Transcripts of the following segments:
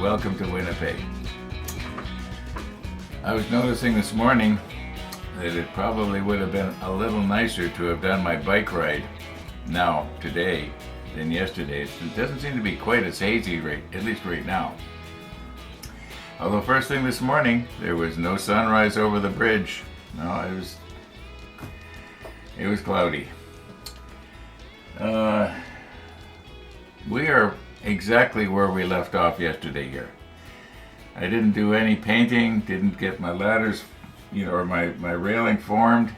welcome to Winnipeg. I was noticing this morning that it probably would have been a little nicer to have done my bike ride now, today, than yesterday. It doesn't seem to be quite as hazy, at least right now. Although first thing this morning, there was no sunrise over the bridge. No, it was cloudy. We are exactly where we left off yesterday here. I didn't do any painting, didn't get my ladders, or my railing formed.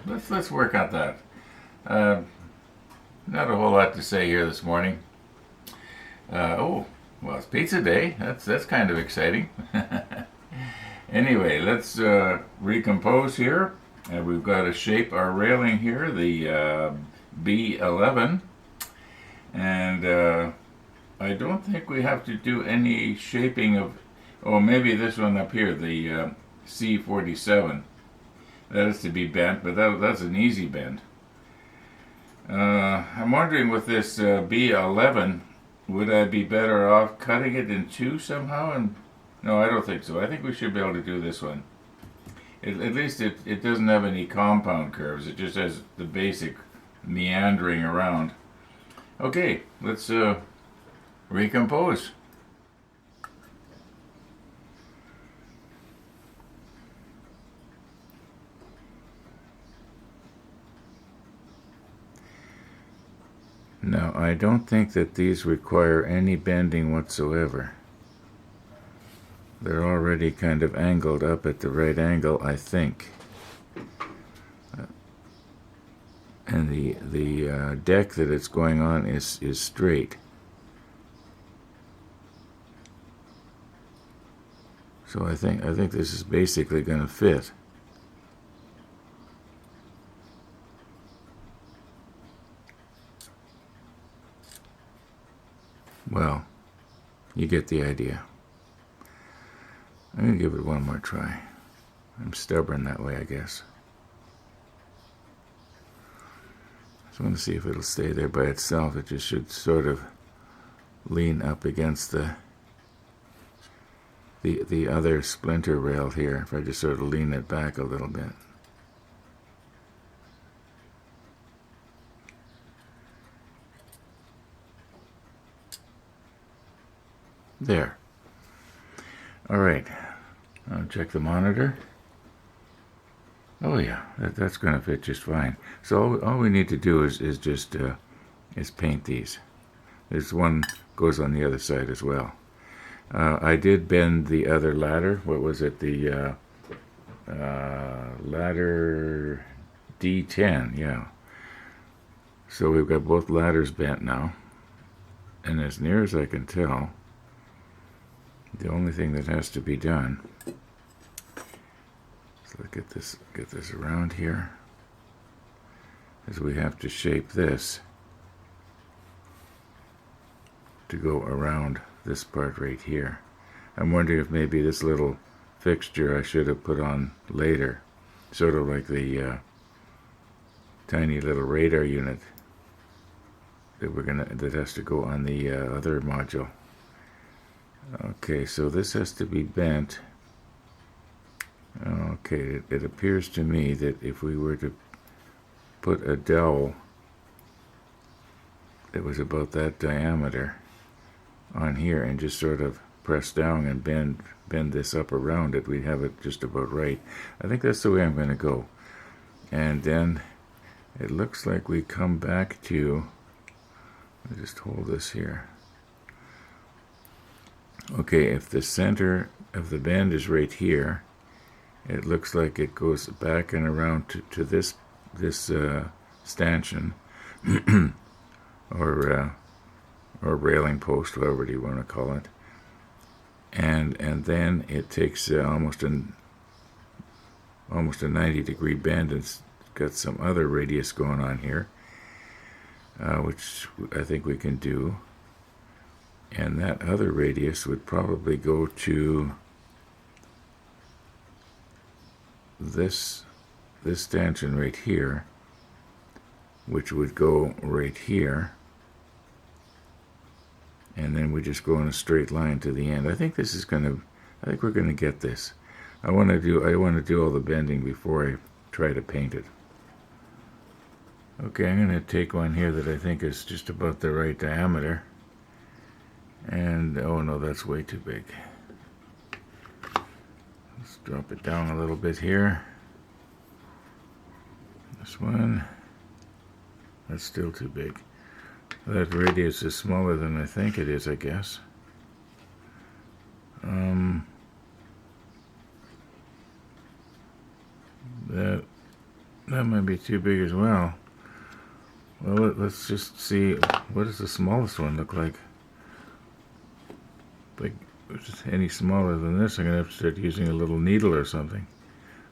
Let's work on that. Not a whole lot to say here this morning. Well, it's pizza day. That's kind of exciting. Anyway, let's recompose here. We've got to shape our railing here, the B11. And I don't think we have to do any shaping of, maybe this one up here, the C47. That is to be bent, but that's an easy bend. I'm wondering with this B11, would I be better off cutting it in two somehow? No, I don't think so. I think we should be able to do this one. At least it doesn't have any compound curves. It just has the basic meandering around. Okay, let's recompose. Now, I don't think that these require any bending whatsoever. They're already kind of angled up at the right angle, I think. And the deck that it's going on is straight. So I think this is basically going to fit. Well, you get the idea. I'm going to give it one more try. I'm stubborn that way, I guess. So I want to see if it'll stay there by itself. It just should sort of lean up against the other splinter rail here, if I just sort of lean it back a little bit. There. All right. I'll check the monitor. Oh yeah, that's going to fit just fine. So all we need to do is just paint these. There's one goes on the other side as well. I did bend the other ladder. What was it? The ladder D10. Yeah. So we've got both ladders bent now, and as near as I can tell, the only thing that has to be done, so let's get this around here, is we have to shape this to go around this part right here. I'm wondering if maybe this little fixture I should have put on later, sort of like the tiny little radar unit that has to go on the other module. Okay, so this has to be bent. Okay, it appears to me that if we were to put a dowel that was about that diameter on here and just sort of press down and bend this up around it, we'd have it just about right. I think that's the way I'm going to go. And then it looks like we come back to, let me just hold this here. Okay, if the center of the bend is right here, it looks like it goes back and around to this stanchion or railing post, whatever you want to call it, and then it takes almost a 90-degree bend, and it's got some other radius going on here, which I think we can do. And that other radius would probably go to this stanchion right here, which would go right here, and then we just go in a straight line to the end. I think we're gonna get this. I want to do all the bending before I try to paint it. Okay, I'm going to take one here that I think is just about the right diameter. And, oh no, that's way too big. Let's drop it down a little bit here. This one, that's still too big. That radius is smaller than I think it is, I guess. That might be too big as well. Well, let's just see, what does the smallest one look like? Like, if it's any smaller than this, I'm gonna have to start using a little needle or something.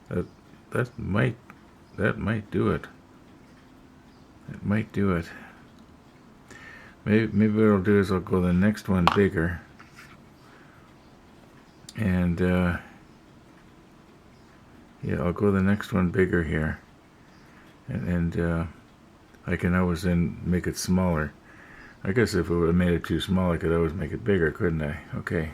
That might do it. It might do it. Maybe what I'll do is I'll go the next one bigger, and yeah, I'll go the next one bigger here, and I can always then make it smaller. I guess if I would have made it too small, I could always make it bigger, couldn't I? Okay.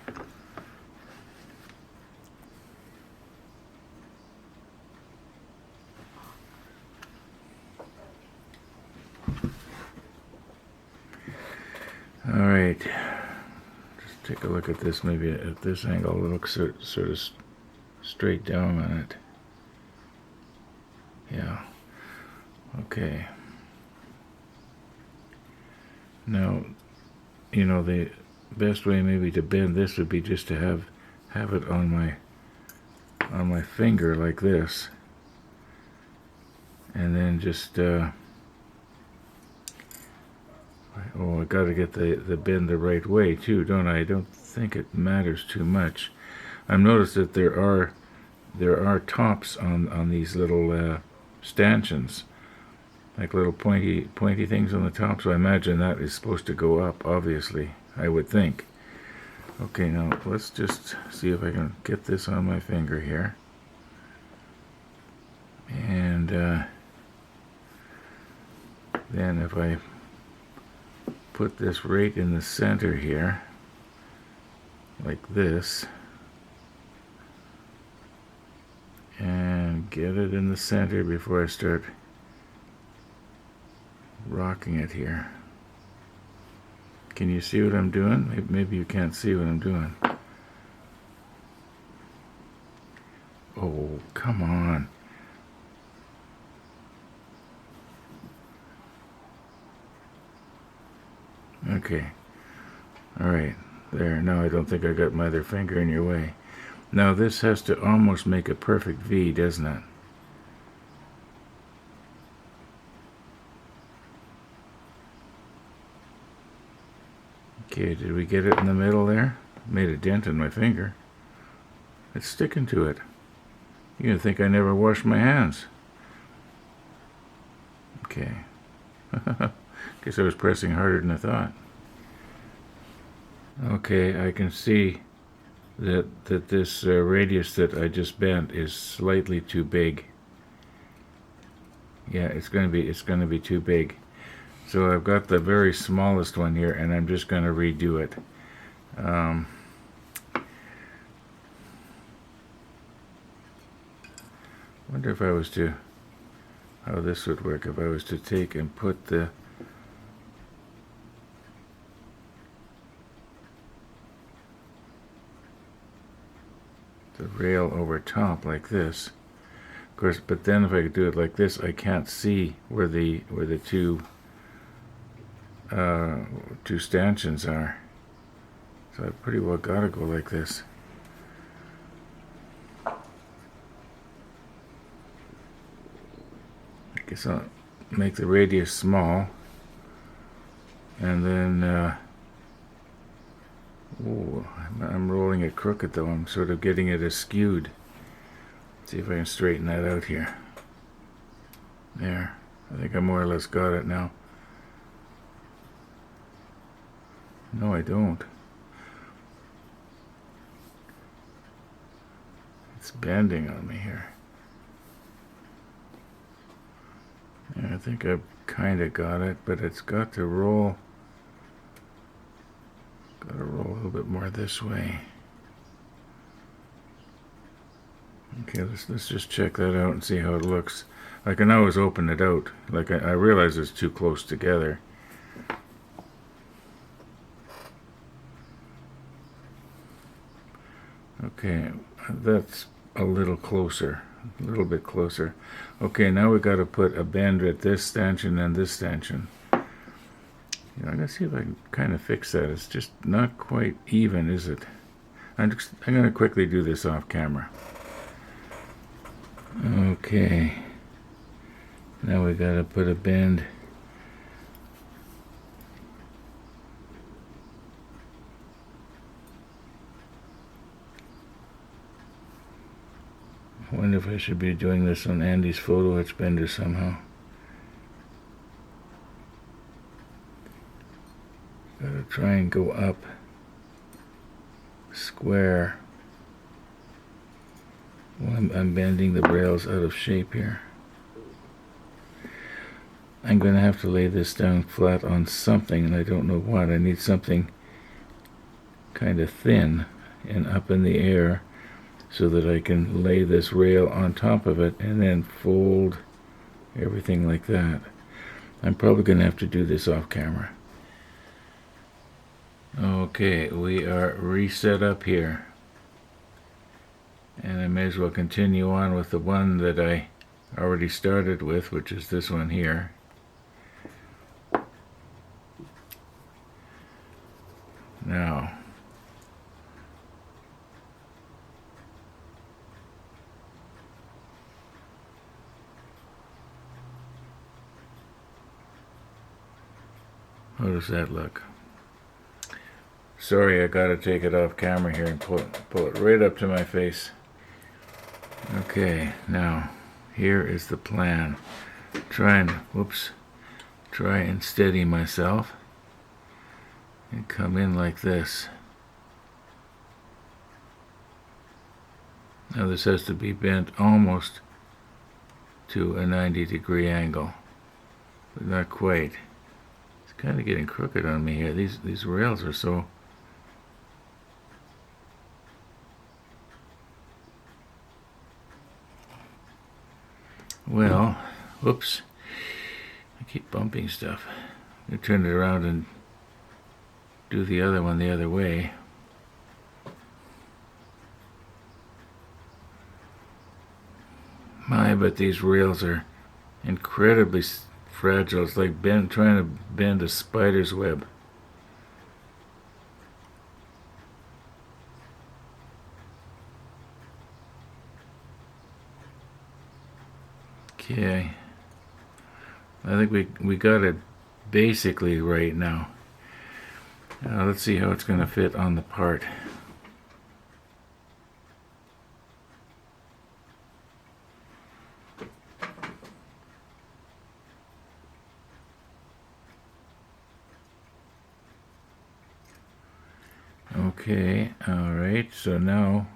All right. Just take a look at this. Maybe at this angle, it looks sort of straight down on it. Yeah. Okay. Now, you know, the best way maybe to bend this would be just to have it on my finger like this, and then just oh, I got to get the bend the right way too, don't I? I don't think it matters too much. I've noticed that there are tops on these little stanchions, like little pointy things on the top, so I imagine that is supposed to go up, obviously, I would think. Okay, now let's just see if I can get this on my finger here. And then if I put this right in the center here, like this, and get it in the center before I start rocking it here. Can you see what I'm doing? Maybe you can't see what I'm doing. Oh, come on. Okay. All right. There. Now I don't think I got my other finger in your way. Now this has to almost make a perfect V, doesn't it? Okay, did we get it in the middle there? Made a dent in my finger. It's sticking to it. You're gonna think I never washed my hands. Okay. Guess I was pressing harder than I thought. Okay, I can see that this radius that I just bent is slightly too big. Yeah, it's gonna be too big. So I've got the very smallest one here, and I'm just going to redo it. Wonder if I was to, how this would work if I was to take and put the rail over top like this. Of course, but then if I could do it like this, I can't see where the two stanchions are. So I've pretty well got to go like this. I guess I'll make the radius small, and then oh, I'm rolling it crooked though. I'm sort of getting it askewed. See if I can straighten that out here. There. I think I more or less got it now. No, I don't. It's bending on me here. Yeah, I think I've kind of got it, but it's got to roll Gotta roll a little bit more this way. Okay, let's just check that out and see how it looks. I can always open it out. Like I realize it's too close together. Okay, that's a little closer, a little bit closer. Okay, now we got to put a bend at this stanchion and this stanchion. I'm gonna see if I can kind of fix that. It's just not quite even, is it? I'm gonna quickly do this off camera. Okay, now we got to put a bend. I wonder if I should be doing this on Andy's photo etch bender somehow. Gotta try and go up square while I'm bending the rails out of shape here. I'm gonna have to lay this down flat on something, and I don't know what. I need something kind of thin and up in the air so that I can lay this rail on top of it and then fold everything like that. I'm probably going to have to do this off camera. Okay, we are reset up here. And I may as well continue on with the one that I already started with, which is this one here. Now, how does that look? Sorry, I gotta take it off camera here and pull it right up to my face. Okay, now here is the plan. Try and steady myself and come in like this. Now this has to be bent almost to a 90-degree angle, but not quite. It's kind of getting crooked on me here. These rails are so... Well, whoops. I keep bumping stuff. I'm going to turn it around and do the other one the other way. My, but these rails are incredibly fragile. It's like trying to bend a spider's web. Okay, I think we got it basically right now. Let's see how it's going to fit on the part. Okay, all right, so now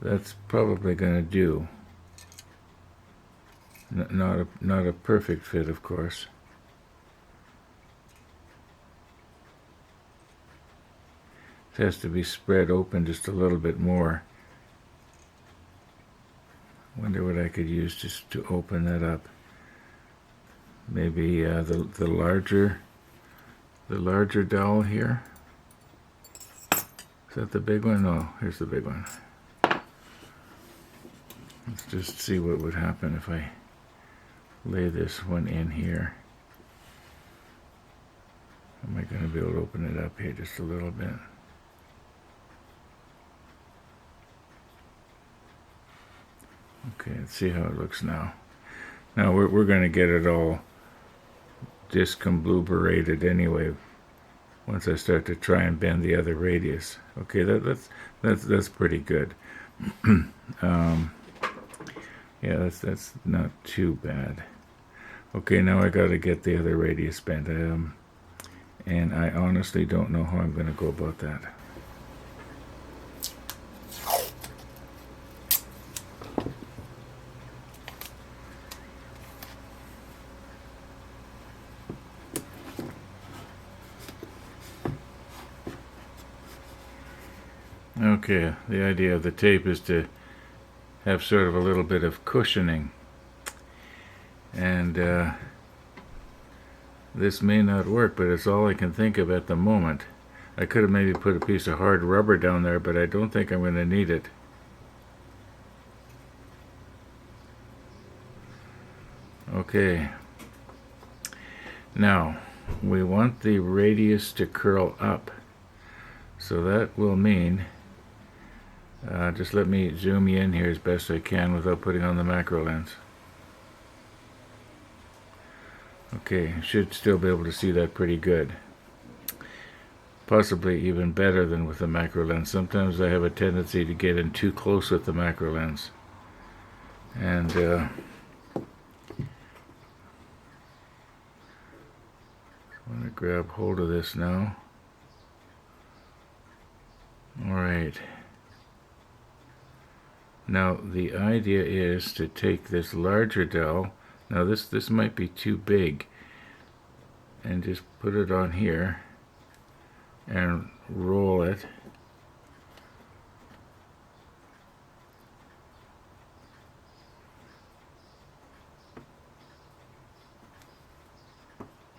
that's probably going to do. Not a perfect fit, of course. It has to be spread open just a little bit more. Wonder what I could use just to open that up. Maybe the larger dowel here. Is that the big one? No, here's the big one. Let's just see what would happen if I lay this one in here. Am I going to be able to open it up here just a little bit? Okay, let's see how it looks now. Now we're going to get it all discombobulated anyway once I start to try and bend the other radius. Okay, that's pretty good. Yeah, that's not too bad. Okay, now I got to get the other radius bent, and I honestly don't know how I'm going to go about that. Okay, the idea of the tape is to have sort of a little bit of cushioning. And this may not work, but it's all I can think of at the moment. I could have maybe put a piece of hard rubber down there, but I don't think I'm going to need it. Okay. Now, we want the radius to curl up. So that will mean, just let me zoom you in here as best I can without putting on the macro lens. Okay, should still be able to see that pretty good. Possibly even better than with the macro lens. Sometimes I have a tendency to get in too close with the macro lens. And I'm going to grab hold of this now. Alright. Now the idea is to take this larger dowel. Now this might be too big. And just put it on here. And roll it.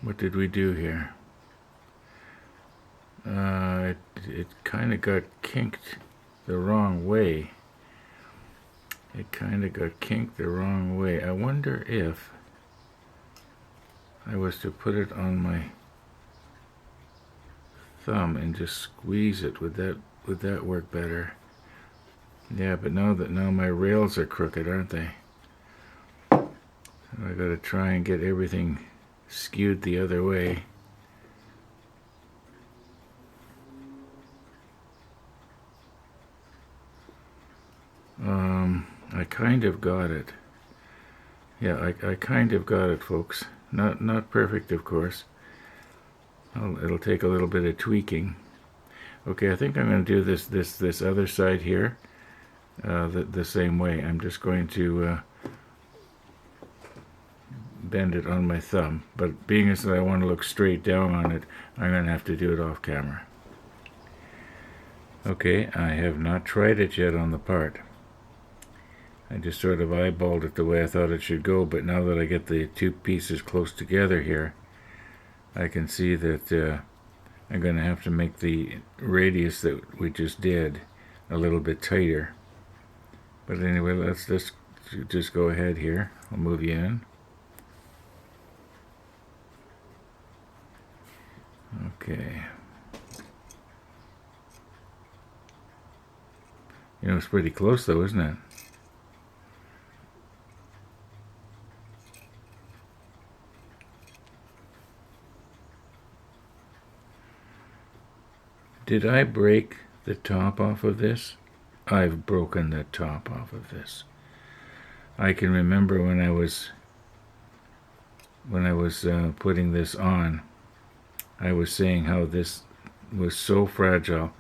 What did we do here? It kind of got kinked the wrong way. I wonder if I was to put it on my thumb and just squeeze it. Would that work better? Yeah, but now my rails are crooked, aren't they? So I got to try and get everything skewed the other way. I kind of got it. Yeah, I kind of got it, folks. Not perfect, of course. It'll take a little bit of tweaking. Okay, I think I'm going to do this other side here the same way. I'm just going to bend it on my thumb, but being as I want to look straight down on it, I'm going to have to do it off camera. Okay, I have not tried it yet on the part. I just sort of eyeballed it the way I thought it should go, but now that I get the two pieces close together here, I can see that I'm going to have to make the radius that we just did a little bit tighter. But anyway, let's just go ahead here. I'll move you in. Okay. You know, it's pretty close though, isn't it? Did I break the top off of this? I've broken the top off of this. I can remember when I was putting this on, I was saying how this was so fragile,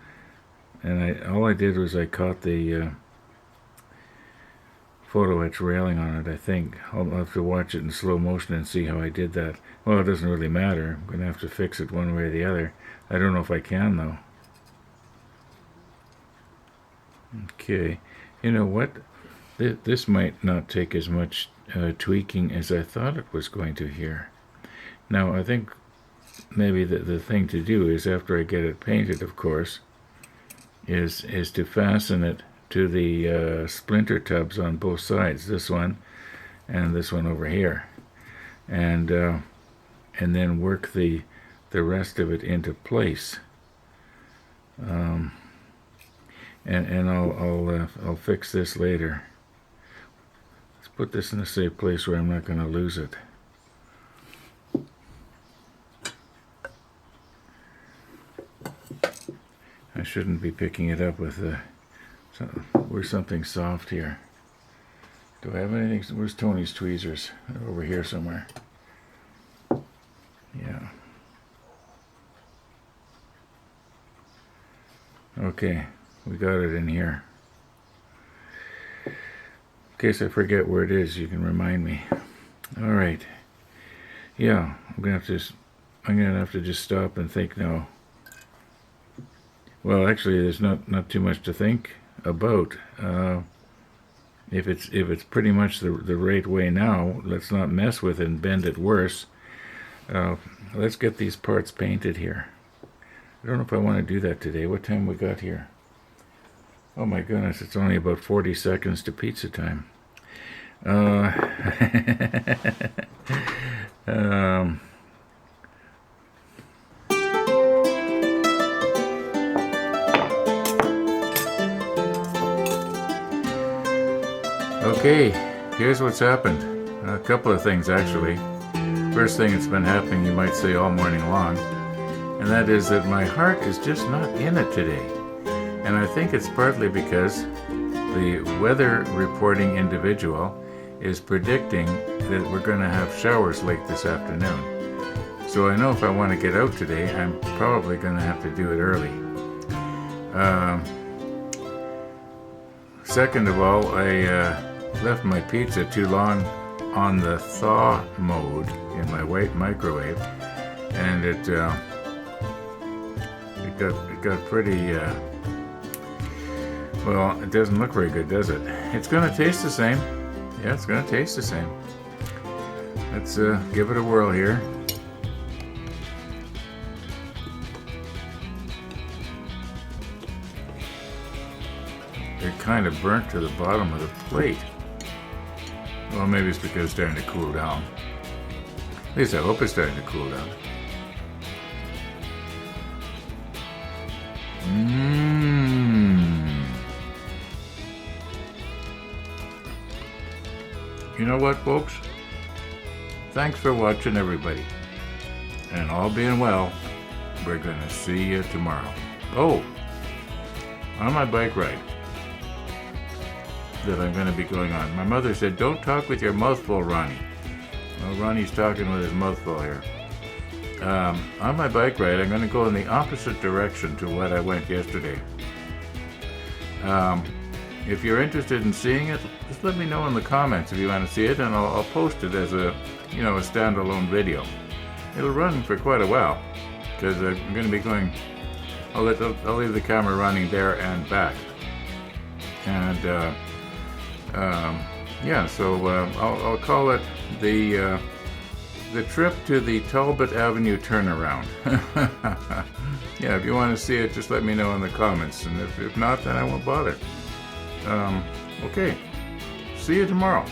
and all I did was I caught the photo etch railing on it. I think I'll have to watch it in slow motion and see how I did that. Well, it doesn't really matter. I'm gonna have to fix it one way or the other. I don't know if I can though. Okay, you know what? This might not take as much tweaking as I thought it was going to here. Now, I think maybe the thing to do is, after I get it painted, of course, is to fasten it to the splinter tubs on both sides, this one and this one over here, and then work the rest of it into place. And I'll fix this later. Let's put this in a safe place where I'm not going to lose it. I shouldn't be picking it up with where's something soft here. Do I have anything? Where's Tony's tweezers? They're over here somewhere. Yeah. Okay. We got it in here. In case I forget where it is, you can remind me. All right. Yeah, I'm gonna have to just stop and think now. Well, actually, there's not too much to think about. If it's pretty much the right way now, let's not mess with it and bend it worse. Let's get these parts painted here. I don't know if I want to do that today. What time we got here? Oh my goodness, it's only about 40 seconds to pizza time. Okay, here's what's happened. A couple of things, actually. First thing that's been happening, you might say, all morning long, and that is that my heart is just not in it today. And I think it's partly because the weather reporting individual is predicting that we're going to have showers late this afternoon. So I know if I want to get out today, I'm probably going to have to do it early. Second of all, I left my pizza too long on the thaw mode in my white microwave, and it got pretty well, it doesn't look very good, does it? It's going to taste the same. Yeah, it's going to taste the same. Let's give it a whirl here. They're kind of burnt to the bottom of the plate. Well, maybe it's because it's starting to cool down. At least I hope it's starting to cool down. You know what, folks? Thanks for watching, everybody. And all being well, we're going to see you tomorrow. Oh, on my bike ride that I'm going to be going on, my mother said, don't talk with your mouth full, Ronnie. Well, Ronnie's talking with his mouth full here. On my bike ride, I'm going to go in the opposite direction to what I went yesterday. If you're interested in seeing it, just let me know in the comments if you want to see it, and I'll post it as a standalone video. It'll run for quite a while because I'm going to be going. I'll leave the camera running there and back, and So I'll call it the trip to the Talbot Avenue turnaround. Yeah, if you want to see it, just let me know in the comments, and if not, then I won't bother. Okay, see you tomorrow.